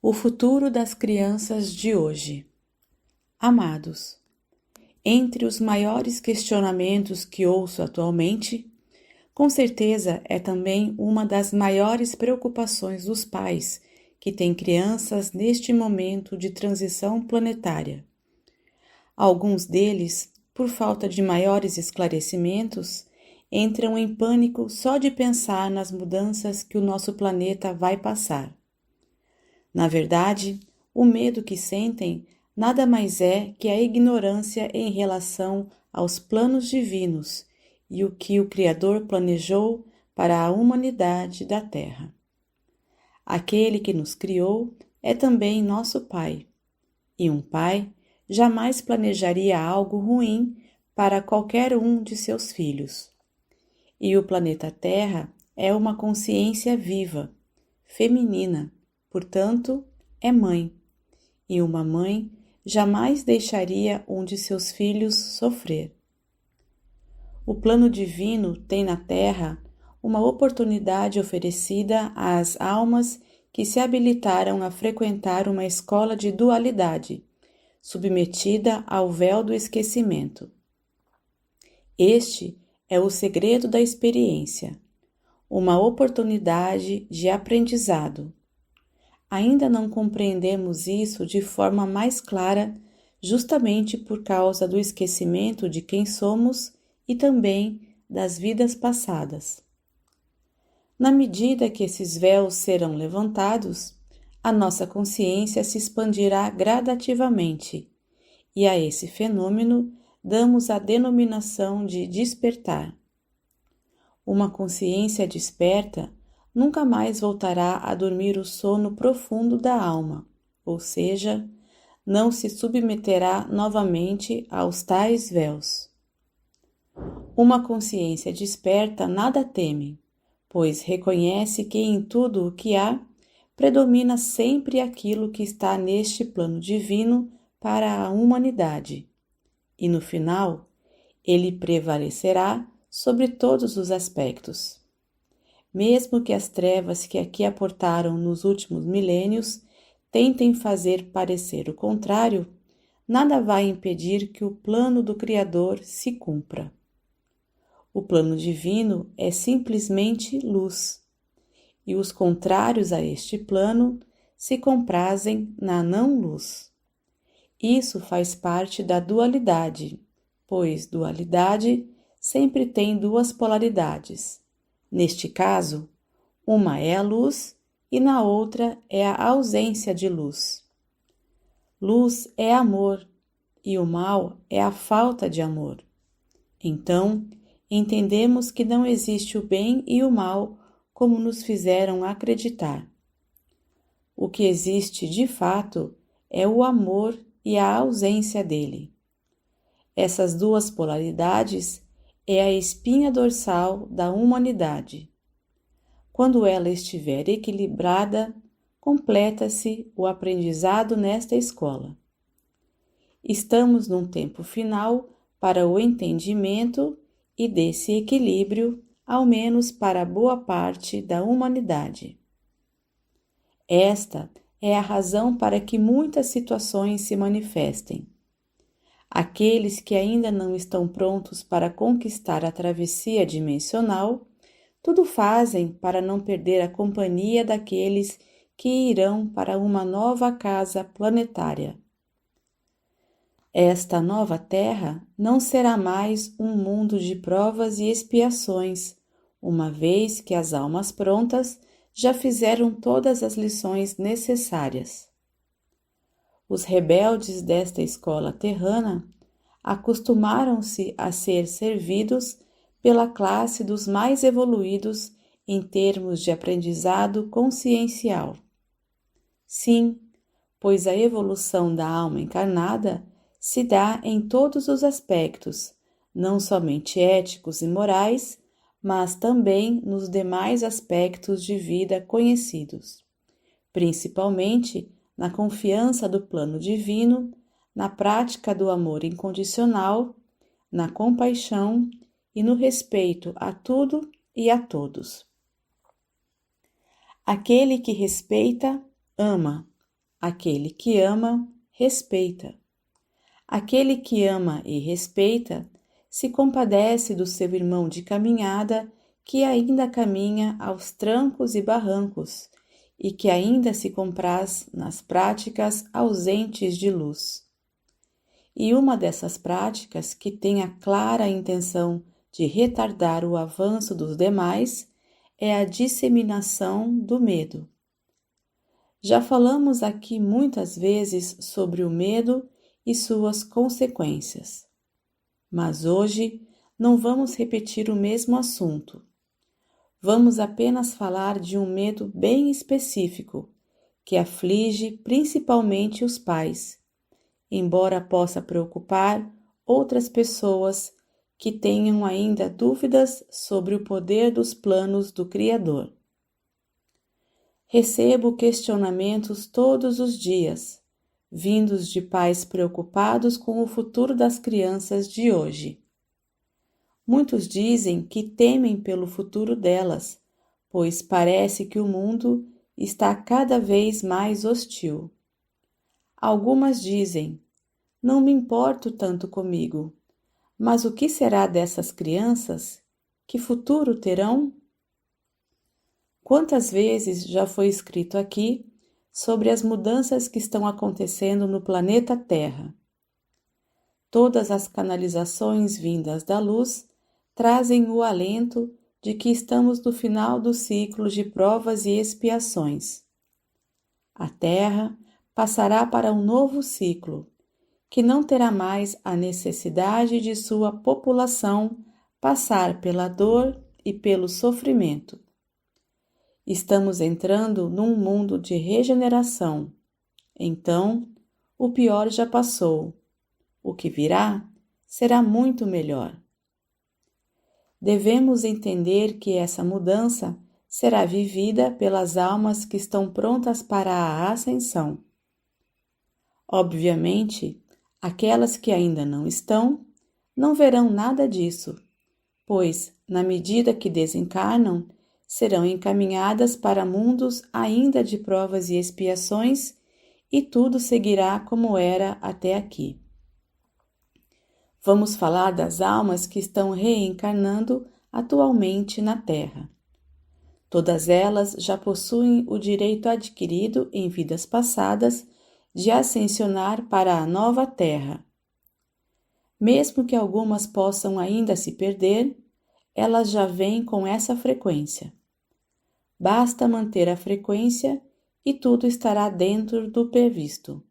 O futuro das crianças de hoje. Amados, entre os maiores questionamentos que ouço atualmente, com certeza é também uma das maiores preocupações dos pais que têm crianças neste momento de transição planetária. Alguns deles, por falta de maiores esclarecimentos, entram em pânico só de pensar nas mudanças que o nosso planeta vai passar. Na verdade, o medo que sentem nada mais é que a ignorância em relação aos planos divinos e o que o Criador planejou para a humanidade da Terra. Aquele que nos criou é também nosso Pai, e um pai jamais planejaria algo ruim para qualquer um de seus filhos. E o planeta Terra é uma consciência viva, feminina, portanto, é mãe, e uma mãe jamais deixaria um de seus filhos sofrer. O plano divino tem na Terra uma oportunidade oferecida às almas que se habilitaram a frequentar uma escola de dualidade, submetida ao véu do esquecimento. Este é o segredo da experiência, uma oportunidade de aprendizado. Ainda não compreendemos isso de forma mais clara, justamente por causa do esquecimento de quem somos e também das vidas passadas. Na medida que esses véus serão levantados, a nossa consciência se expandirá gradativamente, e a esse fenômeno damos a denominação de despertar. Uma consciência desperta nunca mais voltará a dormir o sono profundo da alma, ou seja, não se submeterá novamente aos tais véus. Uma consciência desperta nada teme, pois reconhece que em tudo o que há, predomina sempre aquilo que está neste plano divino para a humanidade, e no final, ele prevalecerá sobre todos os aspectos. Mesmo que as trevas que aqui aportaram nos últimos milênios tentem fazer parecer o contrário, nada vai impedir que o plano do Criador se cumpra. O plano divino é simplesmente luz, e os contrários a este plano se comprazem na não-luz. Isso faz parte da dualidade, pois dualidade sempre tem duas polaridades. Neste caso, uma é a luz e na outra é a ausência de luz. Luz é amor e o mal é a falta de amor. Então, entendemos que não existe o bem e o mal como nos fizeram acreditar. O que existe de fato é o amor e a ausência dele. Essas duas polaridades é a espinha dorsal da humanidade. Quando ela estiver equilibrada, completa-se o aprendizado nesta escola. Estamos num tempo final para o entendimento e desse equilíbrio, ao menos para boa parte da humanidade. Esta é a razão para que muitas situações se manifestem. Aqueles que ainda não estão prontos para conquistar a travessia dimensional, tudo fazem para não perder a companhia daqueles que irão para uma nova casa planetária. Esta nova Terra não será mais um mundo de provas e expiações, uma vez que as almas prontas já fizeram todas as lições necessárias. Os rebeldes desta escola terrana acostumaram-se a ser servidos pela classe dos mais evoluídos em termos de aprendizado consciencial. Sim, pois a evolução da alma encarnada se dá em todos os aspectos, não somente éticos e morais, mas também nos demais aspectos de vida conhecidos, principalmente na confiança do plano divino, na prática do amor incondicional, na compaixão e no respeito a tudo e a todos. Aquele que respeita, ama, Aquele que ama, respeita. Aquele que ama e respeita se compadece do seu irmão de caminhada que ainda caminha aos trancos e barrancos e que ainda se compraz nas práticas ausentes de luz. E uma dessas práticas que tem a clara intenção de retardar o avanço dos demais é a disseminação do medo. Já falamos aqui muitas vezes sobre o medo e suas consequências. Mas hoje não vamos repetir o mesmo assunto. Vamos apenas falar de um medo bem específico, que aflige principalmente os pais, embora possa preocupar outras pessoas que tenham ainda dúvidas sobre o poder dos planos do Criador. Recebo questionamentos todos os dias, vindos de pais preocupados com o futuro das crianças de hoje. Muitos dizem que temem pelo futuro delas, pois parece que o mundo está cada vez mais hostil. Algumas dizem: não me importo tanto comigo, mas o que será dessas crianças? Que futuro terão? Quantas vezes já foi escrito aqui sobre as mudanças que estão acontecendo no planeta Terra? Todas as canalizações vindas da luz trazem o alento de que estamos no final do ciclo de provas e expiações. A Terra passará para um novo ciclo, que não terá mais a necessidade de sua população passar pela dor e pelo sofrimento. Estamos entrando num mundo de regeneração. Então, o pior já passou. O que virá será muito melhor. Devemos entender que essa mudança será vivida pelas almas que estão prontas para a ascensão. Obviamente, aquelas que ainda não estão, não verão nada disso, pois, na medida que desencarnam, serão encaminhadas para mundos ainda de provas e expiações, e tudo seguirá como era até aqui. Vamos falar das almas que estão reencarnando atualmente na Terra. Todas elas já possuem o direito adquirido em vidas passadas de ascensionar para a nova Terra. Mesmo que algumas possam ainda se perder, elas já vêm com essa frequência. Basta manter a frequência e tudo estará dentro do previsto.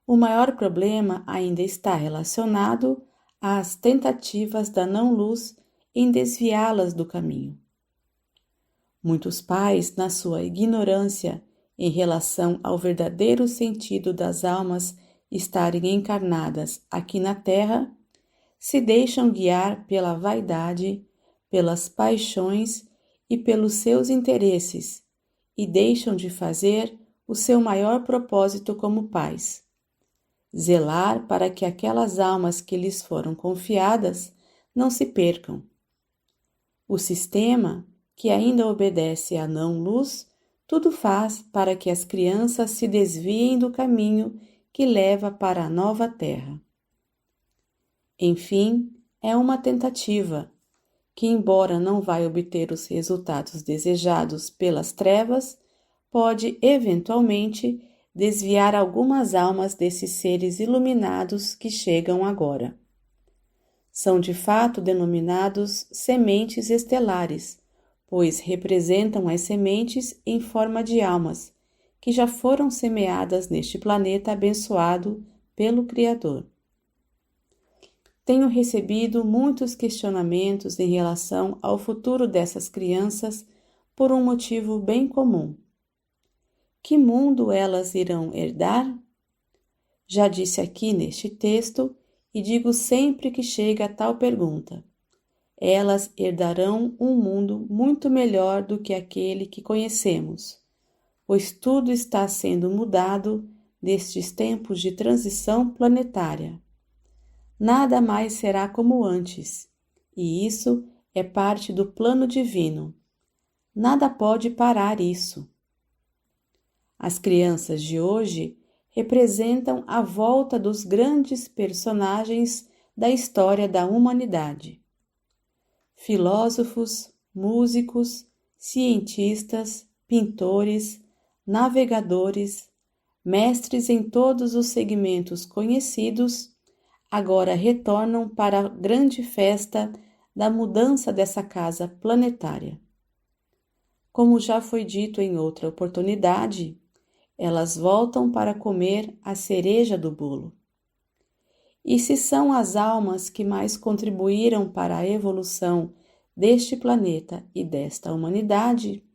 O maior problema ainda está relacionado às tentativas da não-luz em desviá-las do caminho. Muitos pais, na sua ignorância em relação ao verdadeiro sentido das almas estarem encarnadas aqui na Terra, se deixam guiar pela vaidade, pelas paixões e pelos seus interesses, e deixam de fazer o seu maior propósito como pais: zelar para que aquelas almas que lhes foram confiadas não se percam. O sistema, que ainda obedece à não-luz, tudo faz para que as crianças se desviem do caminho que leva para a nova Terra. Enfim, é uma tentativa que, embora não vai obter os resultados desejados pelas trevas, pode eventualmente desviar algumas almas desses seres iluminados que chegam agora. São de fato denominados sementes estelares, pois representam as sementes em forma de almas que já foram semeadas neste planeta abençoado pelo Criador. Tenho recebido muitos questionamentos em relação ao futuro dessas crianças por um motivo bem comum. Que mundo elas irão herdar? Já disse aqui neste texto e digo sempre que chega a tal pergunta: elas herdarão um mundo muito melhor do que aquele que conhecemos, pois tudo está sendo mudado nestes tempos de transição planetária. Nada mais será como antes, e isso é parte do plano divino. Nada pode parar isso. As crianças de hoje representam a volta dos grandes personagens da história da humanidade. Filósofos, músicos, cientistas, pintores, navegadores, mestres em todos os segmentos conhecidos, agora retornam para a grande festa da mudança dessa casa planetária. Como já foi dito em outra oportunidade, elas voltam para comer a cereja do bolo. E se são as almas que mais contribuíram para a evolução deste planeta e desta humanidade,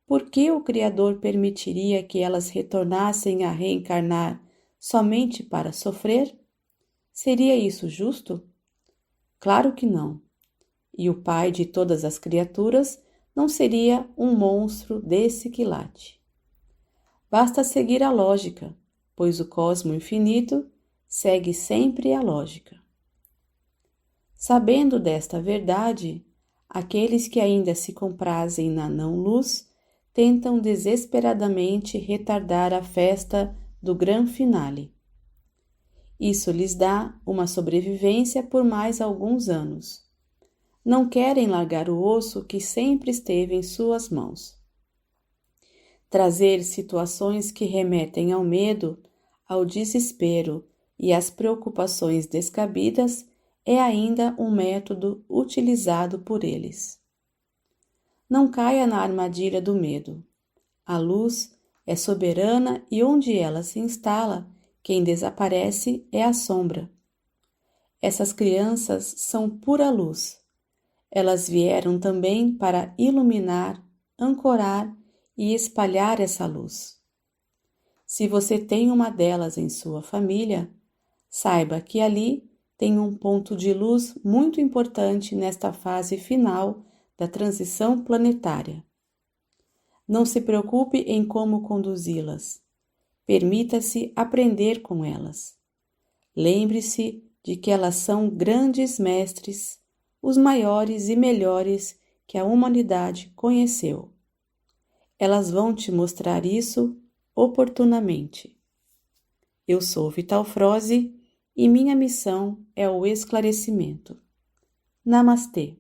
por que o Criador permitiria que elas retornassem a reencarnar somente para sofrer? Seria isso justo? Claro que não. E o Pai de todas as criaturas não seria um monstro desse quilate. Basta seguir a lógica, pois o cosmo infinito segue sempre a lógica. Sabendo desta verdade, aqueles que ainda se comprazem na não-luz tentam desesperadamente retardar a festa do grande finale. Isso lhes dá uma sobrevivência por mais alguns anos. Não querem largar o osso que sempre esteve em suas mãos. Trazer situações que remetem ao medo, ao desespero e às preocupações descabidas é ainda um método utilizado por eles. Não caia na armadilha do medo. A luz é soberana e onde ela se instala, quem desaparece é a sombra. Essas crianças são pura luz. Elas vieram também para iluminar, ancorar e espalhar essa luz. Se você tem uma delas em sua família, saiba que ali tem um ponto de luz muito importante nesta fase final da transição planetária. Não se preocupe em como conduzi-las. Permita-se aprender com elas. Lembre-se de que elas são grandes mestres, os maiores e melhores que a humanidade conheceu. Elas vão te mostrar isso oportunamente. Eu sou Vital Froze e minha missão é o esclarecimento. Namastê!